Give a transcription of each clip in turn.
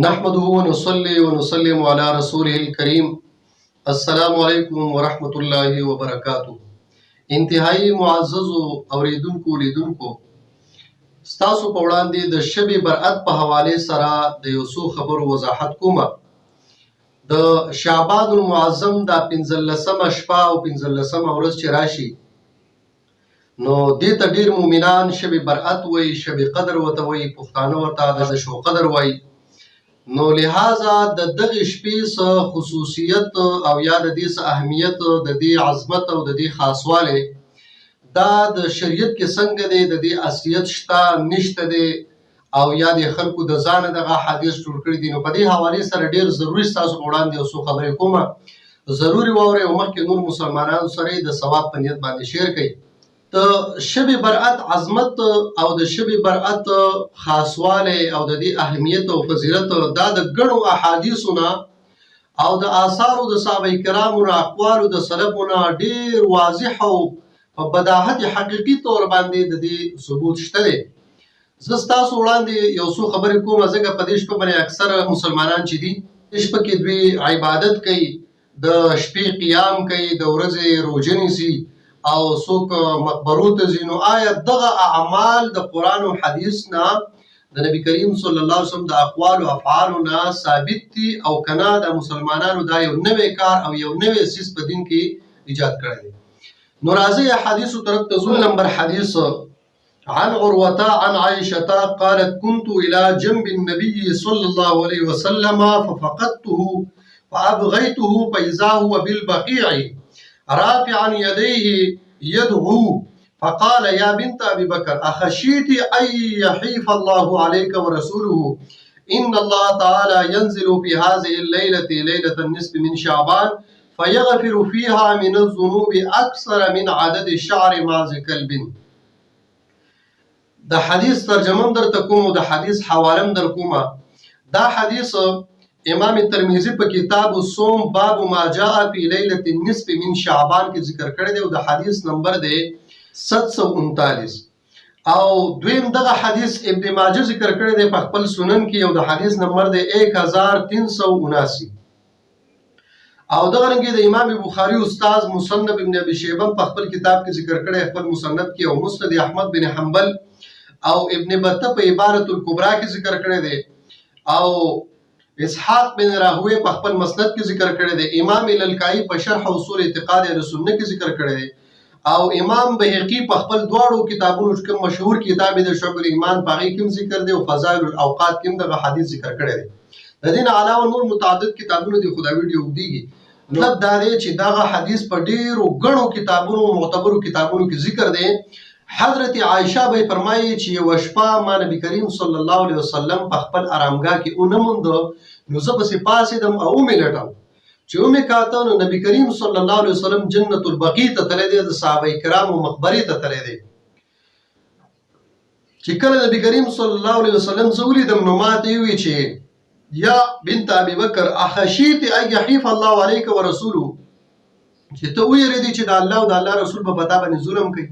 نحمده ونصلي ونسلم على رسوله الكريم. السلام علیکم ورحمت الله وبرکاتہ. انتهایی معززو اوریدونکو لیدونکو، ستاسو په وړاندې د شب برأت په حواله سره د یو څو خبرو وضاحت کوم. د شعبان المعظم د 15مه شپه او 15مه ورځ چې راشي، نو دې ته ډیر مؤمنان شب برأت وایي، شب قدر ورته وایي، پښتانه ورته د شو قدر وایي. نو لہذا د دغه شپې څه خصوصیت او یا د دې څه اهمیت، د دې عظمت او د دې خاصواله دا د شریعت کې څنګه دی، د دې اصلیت شته نشته دی، او یا د خلکو د ځان دغه حدیث جوړ کړی دي. نو په دې حواله سره ډیر ضروری تاسو وړاندې اوسو خبرې کومه، ضروری واورئ او مخکې نور مسلمانانو سره د ثواب په نیت باندې شیر کړئ. د شب برأت عظمت او د شب برأت خاصواله او د دې اهمیت او فضیلت دا د ګڼو احادیثونه او د آثارو د صحابه کرامو او اقوالو د سلفونو ډیر واضح او په بداهت حقیقي تور باندې د دې ثبوت شته دی. زه تاسو وړاندې یو څو خبرې کوم، ځکه په دې شپه باندې اکثر مسلمانان چې دي شپه کې دوی عبادت کوي، د شپې قیام کوي، د ورځې روزه نیسي او څوک مقبرو ته ځي. نو آیا دغه اعمال د قرآن او حدیث نه، د نبی کریم صلی الله علیه وسلم د اقوال او افعال نه ثابت دي او کنا د مسلمانانو دا یو نوې کار او یو نوې سیس په دین کې ایجاد کړی دی؟ نو راځي حدیثو طرف ته ځو. نمبر حدیث عن عروة عن عائشة قالت كنت إلى جنب النبي صلى الله عليه وسلم ففقدته فأبغيته فإذا هو بالبقيع رافعا يديه يدعو فقال يا بنت أبي بكر أخشيت أن يحيف الله عليك ورسوله إن الله تعالى ينزل في هذه الليلة ليلة النصف من شعبان فيغفر فيها من الذنوب أكثر من عدد الشعر مع كلب. دا حدیث ترجمه در تکوم او دا حدیث حوالم در کومه. دا حدیث امام ترمذی په کتاب الصوم باب ما جاء فی لیلة النصف من شعبان کې ذکر کړی دی او د حدیث نمبر دی 739. او دویم دغه حدیث ابن ماجه ذکر کړی دی په خپل سنن کې او د حدیث نمبر دی 1379. او دغه رنګه د امام بخاری استاد مصنف ابن ابي شيبه په خپل کتاب کې ذکر کړی، خپل مصنف کې، او مسند احمد بن حنبل او ابن بطه په عبارت الکبرى کې ذکر کړی دی، او اسحاق بن راهوی په خپل مسند کې ذکر کړی دی، امام الالکائی په شرح اصول اعتقاد اهل سنت کې ذکر کړی دی، او امام بهقی په خپل دواړو کتابونو کې مشهور کتاب د شعب الایمان په هغه کې ذکر دی، او فضائل الاوقات کې دغه حدیث ذکر کړی دی. د دې علاوه نور متعدد کتابونه دي، خدای ویډیو وګديږي. مطلب دا دی چې دغه حدیث په ډیرو غړو کتابونو معتبرو کتابونو کې ذکر دی. حضرت عائشہ به فرمایي چې یو شپه ما نبی کریم صلی الله علیه وسلم په خپل آرامګاه کې اونموند، نو زه پسې پاسېدم او مې لټم چې مې کاته، نو نبی کریم صلی الله علیه وسلم جنت البقیع ته تللی دی، د صحابه کرامو مقبرې ته تللی دی. چې کله نبی کریم صلی الله علیه وسلم زه ولیدم، نو ماته یې وویل چې یا بنت ابي بکر اخشیت ان يحيف الله عليك ورسوله، چې ته ویریدې چې د الله او د الله رسول په پتا باندې ظلم کوي،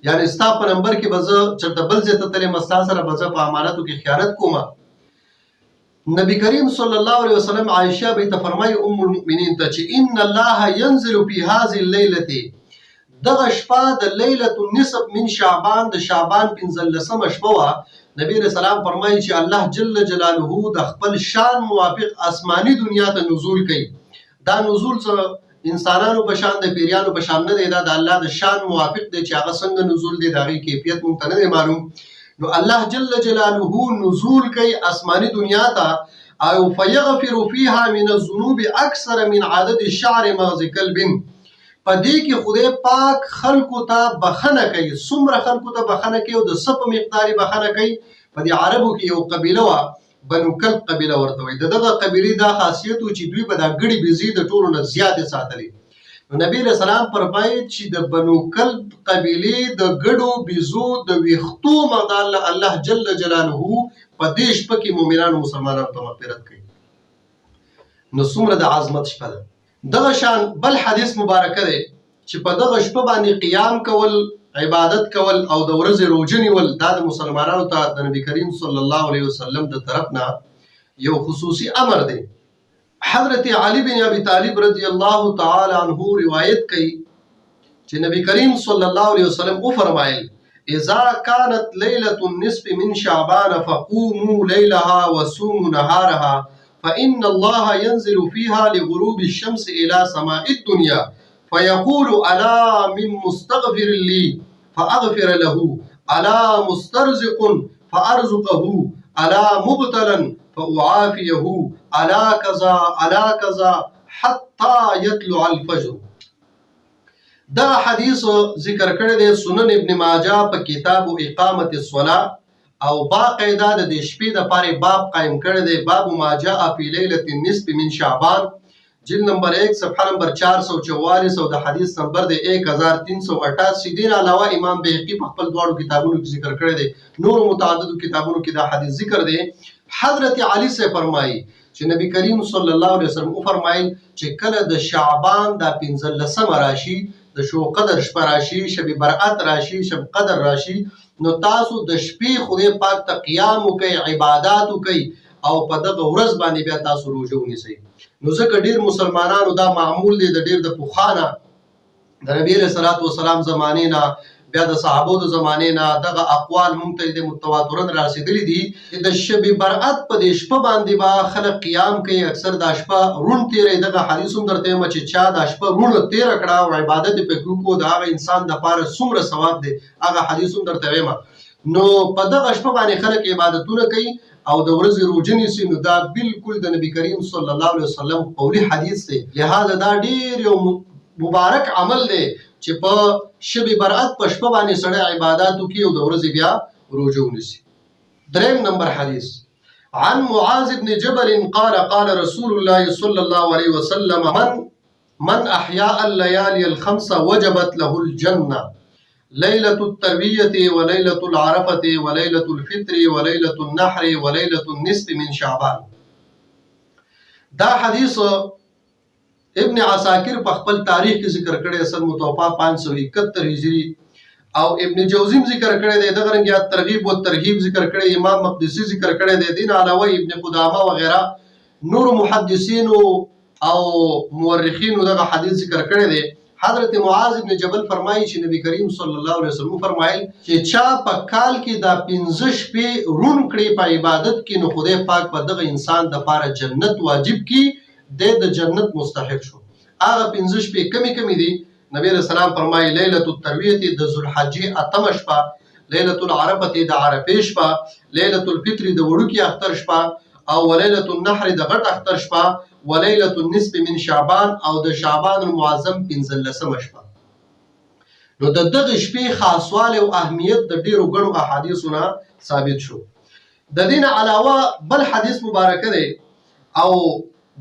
یعنی ستا په نمبر کې به زه چېرته بل ځای ته تلم، ستا سره به زه په امانتو کې خیانت کوم. نبی کریم صلی الله علیه وسلم عائشہ به ته فرمایي ام المؤمنین ته چې ان الله ينزل في هذه الليله، دغه شپه د لیلة النصف من شعبان، د شعبان 15مه شپه وه. نبی رسول الله فرمایي چې الله جل جلاله د خپل شان موافق آسمانی دنیا ته نزول کوي. دا نزول څه انسانانو په شان د پیریانو په شان نه دی، دا د الله د شان موافق دی چې هغه څنګه نزول دی، د هغې کیفیت موږ ته نه دی معلوم. نو الله جل جلاله نزول کوي آسمانی دنیا ته، او فیغفر فیها من الذنوب اکثر من عدد الشعر مغز کلب. په دې کې خدای پاک خلکو ته بخنه کوي، څومره خلکو ته بخنه کوي او د څه په مقدار بخنه کوي. په دې عربو کې یو قبیله وه، بنو کلب قبیله ورته وایي. د دغه قبیلې دا خاصیت و چې دوی به دا ګړي بيزي د ټولو نه زیاتې ساتلې. نو نبی علیہ السلام فرمایي چې د بنو کلب قبیلې د ګړو بيزو د ویختو مقدار الله جل جلاله په دې شپه کې مؤمنانو مسلمانانو ته مغفرت کوي. نو څومره د عظمت شپه ده. دغه شان بل حدیث مبارکه دی چې په دغه شپه باندې قیام کول، عبادت کول او د ورځې روزه نیول، دا د مسلمانانو ته د نبی کریم صلی الله علیه وسلم د طرف نه یو خصوصي امر دی. حضرت علی بن ابي طالب رضی الله تعالی عنہ روایت کوي چې نبی کریم صلی الله علیه وسلم او فرمایل اذا كانت ليله النصف من شعبان فقوموا ليلها وصوموا نهارها فإن الله ينزل فيها لغروب الشمس إلى سماء الدنيا فيقول ألا من مستغفر لي فأغفر له ألا مسترزق فأرزقه ألا مبتلا فأعافيه ألا كذا حتى يطلع الفجر. دا حدیث ذکر کړی دی سنن ابن ماجه په کتاب اقامت الصلاة او باقاعده د شپې د پاره باب قائم کړی دی باب ما جاء فی لیلة النصف من شعبان جلد نمبر 1 صفحه نمبر 444 او د حدیث نمبر دی 1388. دین علاوه امام بهقی په خپل دواړو کتابونو کې ذکر کړی دی. نور متعدد کتابونو کې دا حدیث ذکر دی. حضرت علی سے فرمایي چې نبی کریم صلی الله علیه وسلم او فرمایل چې کله د شعبان د 15 راشي د شو قدر شپه راشي شب برأت راشي شب قدر راشي نو تاسو د شپې خدای پاک ته قیام وکي عبادت وکي او په دغه ورځ باندې بیا تاسو روزه ونیسئ. نو ځکه ډیر مسلمانانو دا معمول دی د ډیر د پوخانه د نبی رسول الله والسلام زمانه نه بیا د صحابو د زمانه نه دغه اقوال ممتد متواترن راسیدلی دي چې د شب برأت په دې شپه باندې با خلک قیام کوي اکثر د شپه رون تیرې دغه حدیث هم درته مچ چا د شپه رون تیر کړه او عبادت په کو دا انسان د پاره څومره ثواب دی هغه حدیث هم درته وایم. نو په دغه شپه باندې خلک عبادتونه کوي او د ورځې روزه نیسي نو دا بالکل د نبی کریم صلی الله علیه وسلم قولی حدیث دی. لہذا دا ډیر یو مبارک عمل دی چې په شب برأت په شپه باندې سړی عبادت وکړي او د ورځې بیا روزه ونیسي. دریم نمبر حدیث عن معاذ بن جبل قال قال رسول الله صلى الله عليه وسلم من احياء الليالي الخمس وجبت له الجنه ليلة التروية وليلة العرفة وليلة الفطر وليلة النحر وليلة النصف من شعبان. دا حدیث ابن عساکر په خپل تاریخ کې ذکر کړی سن متوفا 571 هجری او ابن جوزیم ذکر کړی دی دغه رنګ ترغیب او ترهیب ذکر کړی امام مقدسی ذکر کړی دی. دین علاوه ابن قدامه وغیرہ نور محدثین او مورخین دغه حدیث ذکر کړی دی. حضرت معاذ بن جبل فرمایي چې نبی کریم صلی الله علیه وسلم فرمایل چې چا په کال کې دا 15 شپې رون کړي په عبادت کې نو خدای پاک په دغه انسان د لپاره جنت واجب کی د جنت مستحق شو. هغه 15 شپې کمی کمی دي. نبی رسول الله فرمایي ليله الترویه د ذوالحجه اتم شپه، ليله العرفه د عرفه شپه، ليله الفطر د وړوکی اختر شپه او وليله النحر د غټ اختر شپه وليله النصف من شعبان او د شعبان المعظم 15 شپه. نو د دغه شپې خاصواله او اهمیت د ډیرو غړو احادیثونه ثابت شو. د دین علاوه بل حدیث مبارک دی او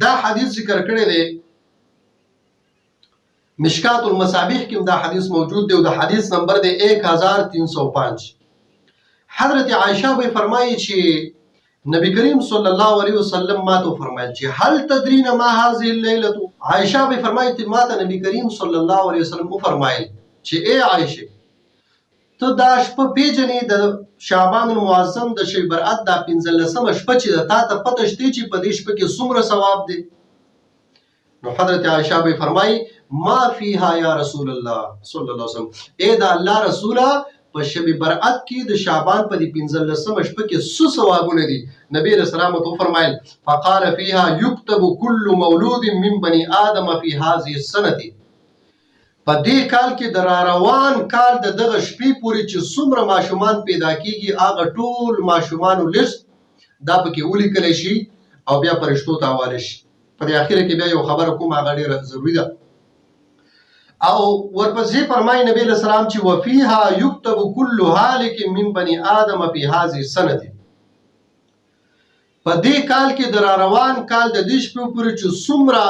دا حدیث ذکر کړی دی مشکات المصابیح کې دا حدیث موجود دی او د حدیث نمبر دی 1305. حضرت عائشہ به فرمایي چې نبی کریم صلی الله علیه وسلم ما ته فرمایل چې هل تدرین ما هذه الليله. عائشہ به فرمایي چې ما ته نبی کریم صلی الله علیه وسلم فرمایل چې اے عائشہ ته دا شپه پیژنې د شعبان المعظم د شب برأت دا 15 شپه چې تا ته پته شته چې په دې شپه کې څومره ثواب دی. نو حضرت عائشہ به فرمایي ما فيها یا رسول الله صلی الله علیه وسلم اے دا الله رسوله په شب برأت کې د شعبان په دې 15 شپه کې څه ثوابونه دي. نبی رسول الله تو فرمایل فقال فيها يكتب كل مولود من بني آدم في هذه السنه. په دې کال کې د روان کال د دغه شپې پورې چې څومره ماشومان پیدا کیږي هغه ټول ماشومانو لیست دا پکې ولیکل شي او بیا فرشتو ته حواله شي. په دې اخر کې بیا یو خبر کوم هغه ډیره ضروری ده او ورپسې فرمایي نبی له سلام چې وفيها يكتب كل هالك من بني آدم في هذه السنه. په دې کال کې د روان کال د دې شپې پورې چې څومره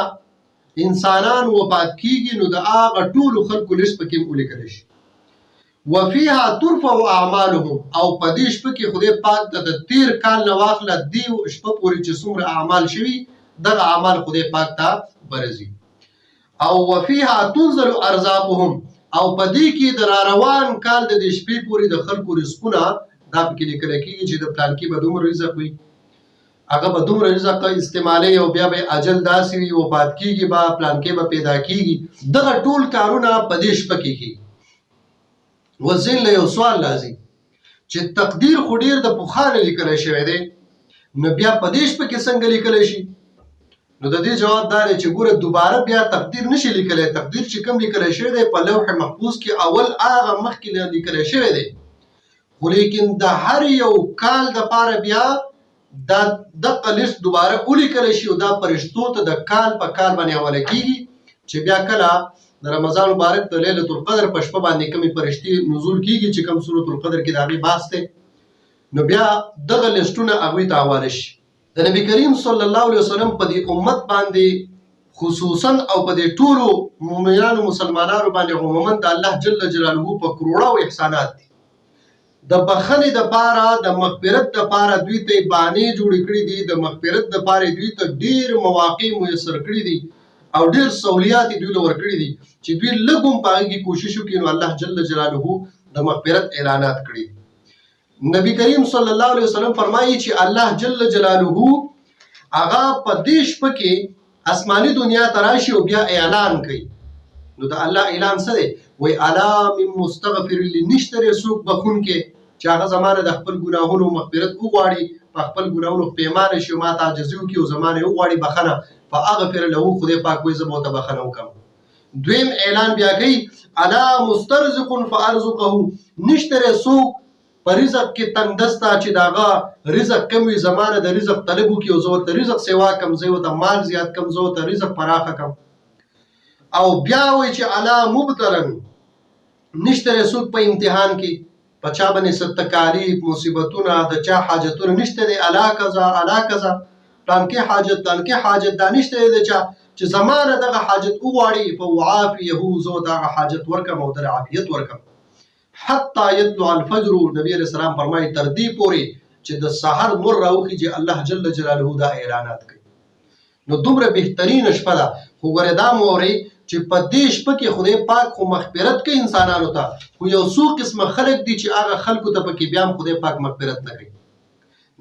انسانان وفات کیږي نو د هغه ټول خلکو لیست پکې ولیکل شي. وفيها ترفع اعمالهم او په دې شپه کې خدای پاک د تیر کال نو واخله دی شپه پورې چې څومره اعمال شوي دغه اعمال خدای پاک ته برزي. او وفيها تنزل ارزاقهم او په دې کې د روان کال د دې شپې پورې د خلکو رزقونه دا پکې لیکل کېږي چې د پلان کې به دومره رزق وي هغه به دومره رزق استعمالي او بیا به اجل داسې وي وفات کیږي به پلان کې به پیدا کیږي. دغه ټول کارونه په دې شپه کې کیږي. وزین له یو سوال راځي چې تقدیر خو ډیر د پخوانه لیکلی شوی دی، نو بیا په دې شپه کې څنګه لیکلی شي؟ نو د دې جواب دا دی چې ګوره دوباره بیا تقدیر نشي لیکلی. تقدیر چې کوم لیکلی شوی دی په لوح محفوظ کې اول هغه مخکې لیکلی شوی دی، خو لیکن د هر یو کال دپاره بیا دا دغه لیست دوباره ولیکلی شي او دا فرشتو ته د کال په کال باندې حواله کیږي چې بیا کله د رمضان مبارک د لیلة القدر په شپه باندې کومې فرشتې نزول کیږي چې کوم سورة القدر کې د هغې بحث دی، نو بیا دغه لیسټونه هغوی ته حواله شي. د نبی کریم صلی الله علیه وسلم په دې امت باندې خصوصا او په دې ټولو مؤمنانو مسلمانانو باندې عموما د الله جل جلاله په کروڑو احسانات دي. د بخښنې دپاره د مغفرت دپاره دوی ته بانې جوړې کړي دي، د مغفرت دپاره دوی ته ډېر مواقع میسر کړي دي او ډېر سہولیات دوی له ورکړي دي چې دوی لږ هم په هغې کې کوشش وکړي نو الله جل جلاله د مغفرت اعلانات کړي دي. نبی کریم صلی الله علیه وسلم فرمایي چې الله جل جلاله هغه په دې شپه کې آسماني دنیا ته راشي او بیا اعلان کوي. نو د الله اعلان څه دی؟ وایي الا من مستغفر لی، نشته دی څوک بخونکی چې هغه زما نه د خپل ګناهونو مغفرت وغواړي، په خپل ګناهونو پښیمانه شي او ما ته عاجزي وکړي او زما نه وغواړي بخښنه، فاغفر له، خدای پاک وایي زه به ورته بخښنه وکړم. دویم اعلان بیا کوي الا مسترزق فارزقه، نشته دی څوک په رزق کې تنګ دسته چې د هغه رزق کم وي، زما نه د رزق طلب وکړي او زه ورته رزق سیوا کړم، زه ورته مال زیات کړم، زه ورته رزق پراخه کړم. او بیا وایي چې الا مبتلا، نشته دی څوک په امتحان کې په چا باندې څه تکالیف مصیبتونه د چا حاجتونه نشته دی، الا کذا الا کذا، پلانکې حاجت پلانکې حاجت دا نشته دی د چا چې زما نه دغه حاجت وغواړي فوعافیه، زه ورته هغه حاجت ورکړم او در عافیت ورکړم. حتی یطلع الفجر، نبی علیہ السلام فرمایي تر دې پورې چې د سحر نور راوخیږي الله جل جلاله دا اعلانات کوي. نو دومره بهترین شپه ده. خو ګوره دا مو اورئ چې په دې شپه کې خدای پاک خو مغفرت کوي انسانانو ته، خو یو څو قسمه خلک دي چې هغه خلکو ته پکې بیا هم خدای پاک مغفرت نه کوي.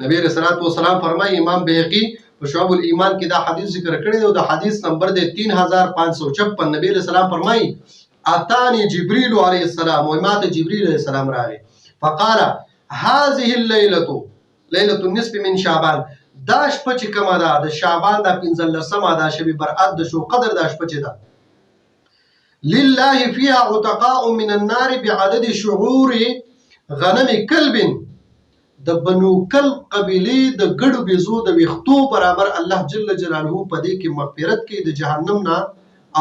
نبی علیہ الصلوۃ والسلام فرمایي، امام بهقي په شعب الایمان کې دا حدیث ذکر کړی دی او د حدیث نمبر دی 3556. نبی علیہ السلام فرمایي اتانی جبریل علیه السلام، وایي ما ته جبریل علیه السلام راغی، فقال هذه الليله ليله النصف من شعبان، دا شپه چې کومه ده د شعبان دا 15مه دا شب برأت د شو قدر دا شپه چې ده، لله فيها عتقاء من النار بعدد شعور غنم كلب، د بنو کلب قبیلې د ګډو بیزو د ویختو برابر الله جل جلاله په دې کې مغفرت کوي د جهنم نه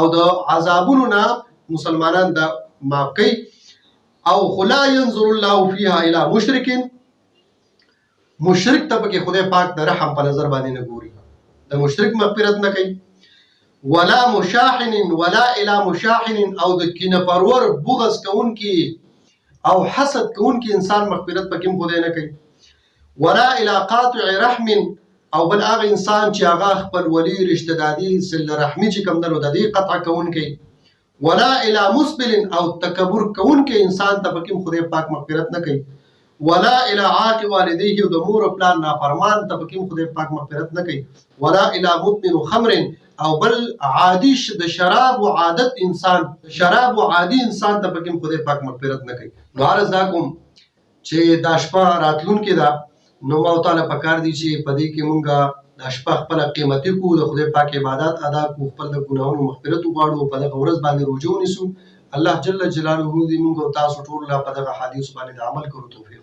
او د عذابونو نه مسلمانان دا معاف کوي. او خلا ينظر الله فيها الى مشرک، مشرک ته پکې خدای پاک د رحم په نظر باندې نه ګوري، د مشرک مغفرت نه کوي. ولا مشاحن ولا الى مشاحن، او د کینه پرور بغض کوونکی او حسد کوونکی انسان مغفرت پکې خدای نه کوي. ولا الى قاطع رحم، او بل هغه انسان چې هغه خپل ولی رشتہ دادی صله رحمی چې کوم درو د دې قطع کوونکی. ولا الى مسبل، او تکبر کوونکی انسان ته پکې خدای پاک مغفرت نه کوي. ولا الى عاق والديه، د مور او پلار نافرمان ته پکې خدای پاک مغفرت نه کوي. ولا الى مدمن خمر، او بل عادي د شراب او عادت انسان، شراب او عادي انسان ته پکې خدای پاک مغفرت نه کوي. نو عرض دا کوم چې دا شپه راتلونکې ده، نو الله تعالی پکار دی چې په دې کې مونږه دا شپه خپل قیمتي کو، د خدای پاک عبادت ادا کو، خپل د ګناهونو مغفرت وغواړو، په دغه ورځ باندې روژه ونیسو. الله جل جلاله دې مونږ او تاسو ټول په دغه حدیث باندې عمل کړو توفیق